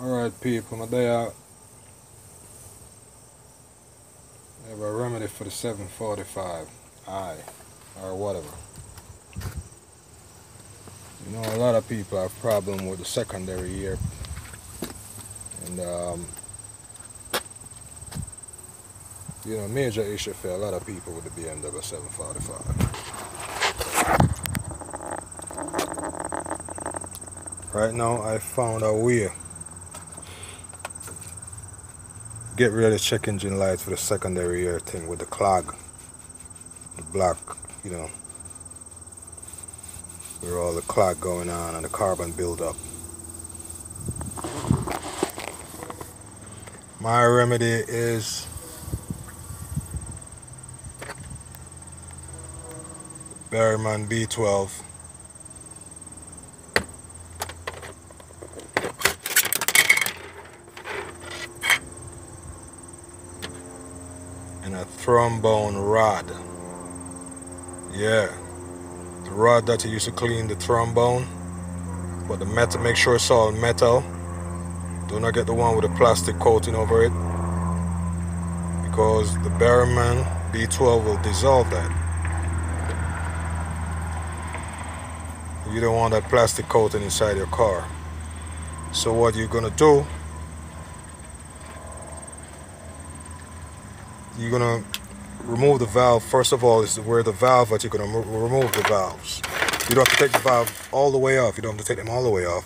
Alright people, my day out. I have a remedy for the 745 I or whatever. You know, a lot of people have problem with the secondary ear, and major issue for a lot of people with the BMW 745. Right now I found a way get rid of the check engine lights for the secondary ear thing with the clog, the black, where all the clog going on and the carbon buildup. My remedy is Berryman B12. And a trombone rod. Yeah, the rod that you use to clean the trombone, but the metal, make sure it's all metal. Do not get the one with the plastic coating over it, because the Berryman B12 will dissolve that. You don't want that plastic coating inside your car. So what you're gonna do, you're gonna remove the valve. First of all, is where the valve that you're gonna remove the valves. You don't have to take the valve all the way off. You don't have to take them all the way off.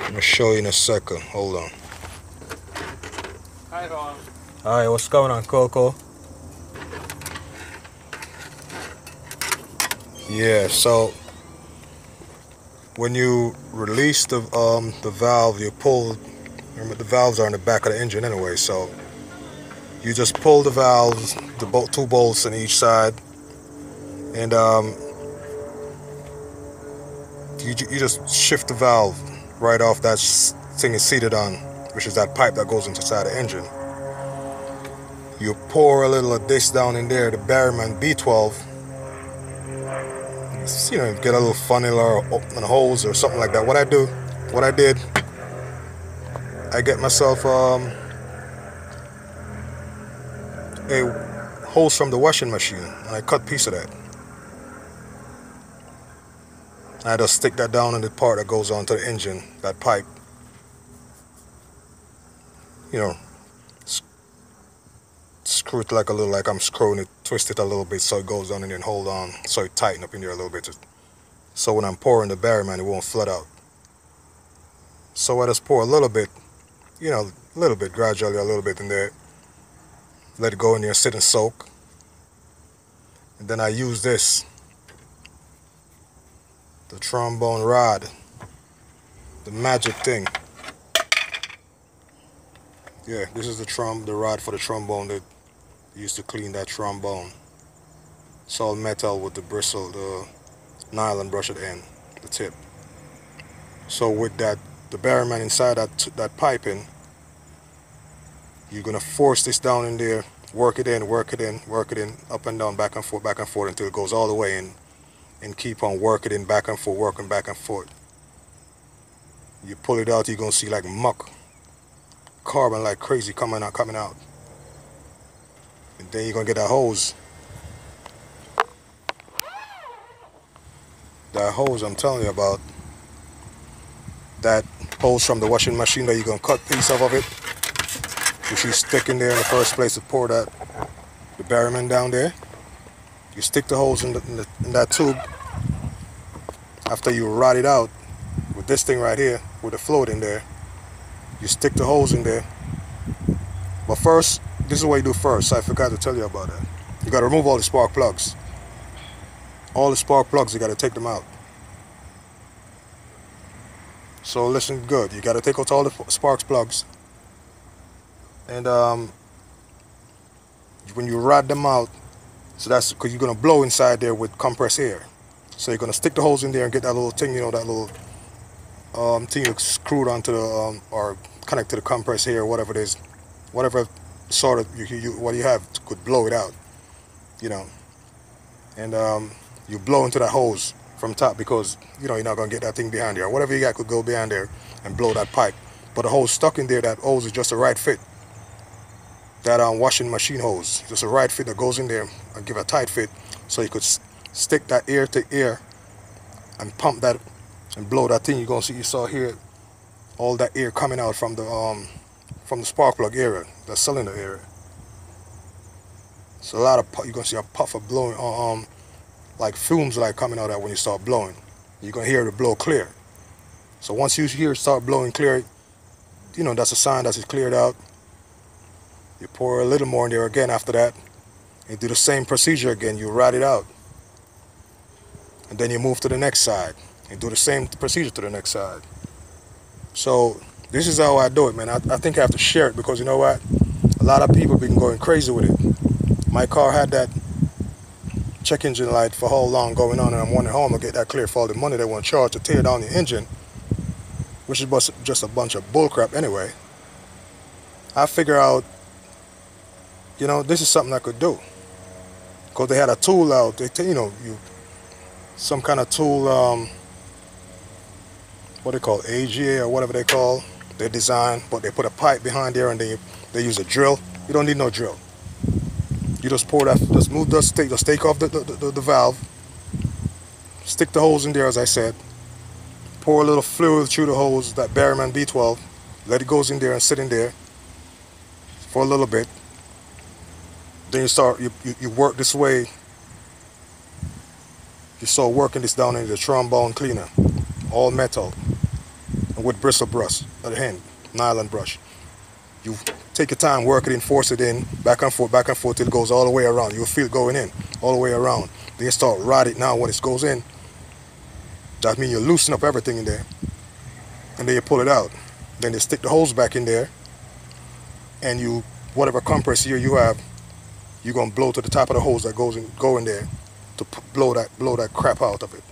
I'm gonna show you in a second. Hold on. Hi, Ron. Hi, what's going on, Coco? Yeah, so when you release the valve, you pull. Remember, the valves are in the back of the engine anyway, so you just pull the valves, the two bolts on each side, and you just shift the valve right off that thing is seated on, which is that pipe that goes inside the engine. You pour a little of this down in there, the Berryman B12. Get a little funnel or a hose or something like that. What I did, I get myself a hose from the washing machine, and I cut a piece of that. I just stick that down in the part that goes onto the engine, that pipe. Screw it like I'm screwing it, twist it a little bit so it goes on in there and hold on, so it tighten up in there a little bit. So when I'm pouring the Berryman, it won't flood out. So I just pour a little bit, a little bit, gradually a little bit in there. Let it go in there, sit and soak. And then I use this, the trombone rod, the magic thing. Yeah, this is the rod for the trombone that used to clean that trombone. It's all metal with the bristle, the nylon brush at the end, the tip. So with that, the Berryman inside that piping, you're gonna force this down in there, work it in, up and down, back and forth until it goes all the way in, and keep on working in, back and forth, working back and forth. You pull it out, you're gonna see like muck, carbon like crazy coming out. And then you're gonna get that hose. That hose I'm telling you about, that hose from the washing machine that you're gonna cut piece of it, which you stick in there in the first place to pour the Berryman down there. You stick the hose in that tube. After you rot it out with this thing right here, with the float in there, you stick the hose in there. But first, this is what you do first. I forgot to tell you about that. You gotta remove all the spark plugs. All the spark plugs, you gotta take them out. So listen good. You gotta take out all the spark plugs. And when you rot them out, so that's because you're gonna blow inside there with compressed air. So you're gonna stick the hose in there and get that little thing, that little thing you screwed onto the or connect to the compressed air, whatever it is, whatever sort of what you have could blow it out, and you blow into that hose from top, because you know you're not gonna get that thing behind there. Whatever you got could go behind there and blow that pipe. But the hose stuck in there, that hose is just a right fit. That washing machine hose, just a right fit that goes in there and give a tight fit, so you could stick that ear to ear and pump that and blow that thing. You're gonna see, you saw here, all that air coming out from the spark plug area, the cylinder area. So a lot of you're gonna see a puff of blowing, like fumes like coming out of that when you start blowing. You're gonna hear it blow clear. So once you hear it start blowing clear, you know that's a sign that it's cleared out. You pour a little more in there again after that, and do the same procedure again. You ride it out, and then you move to the next side and do the same procedure to the next side. So this is how I do it, man. I think I have to share it, because you know what? A lot of people been going crazy with it. My car had that check engine light for how long going on, and I'm wondering how I'm gonna get that clear for all the money they want to charge to tear down the engine, which is just a bunch of bullcrap anyway. I figure out, you know, this is something I could do, because they had a tool out. You know, some kind of tool, what they call AGA or whatever they call. They design, but they put a pipe behind there, and they use a drill. You don't need no drill. You just pour that, just move the stake, just take off the valve, stick the hose in there as I said, pour a little fluid through the hose, that Berryman B12, let it goes in there and sit in there for a little bit. Then you start, you work this way. You start working this down into the trombone cleaner, all metal, and with bristle brush at the end, nylon brush. You take your time, work it in, force it in, back and forth till it goes all the way around. You'll feel it going in, all the way around. Then you start ride it now when it goes in. That means you loosen up everything in there. And then you pull it out. Then you stick the hose back in there, and you, whatever compressor here you have, you're gonna blow to the top of the hose that go in there to blow that crap out of it.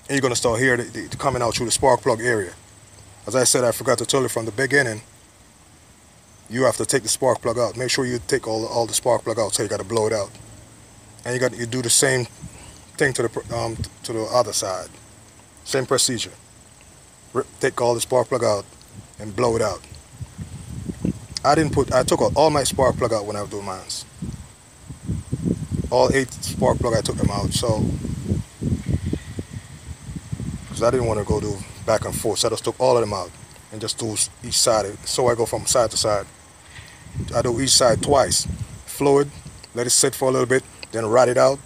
And you're gonna start hearing it coming out through the spark plug area. As I said, I forgot to tell you from the beginning, you have to take the spark plug out. Make sure you take all the spark plug out, so you got to blow it out. And you do the same thing to the other side. Same procedure. Take all the spark plug out and blow it out. I took all my spark plug out when I was doing mine. All 8 spark plug, I took them out. So, because I didn't want to go do back and forth, so I just took all of them out and just do each side. So I go from side to side. I do each side twice. Fluid, let it sit for a little bit, then ride it out,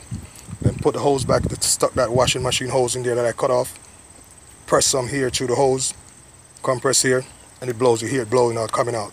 then put the hose back, stuck that washing machine hose in there that I cut off, press some here through the hose, compress here, and it blows. You hear it blowing out, coming out.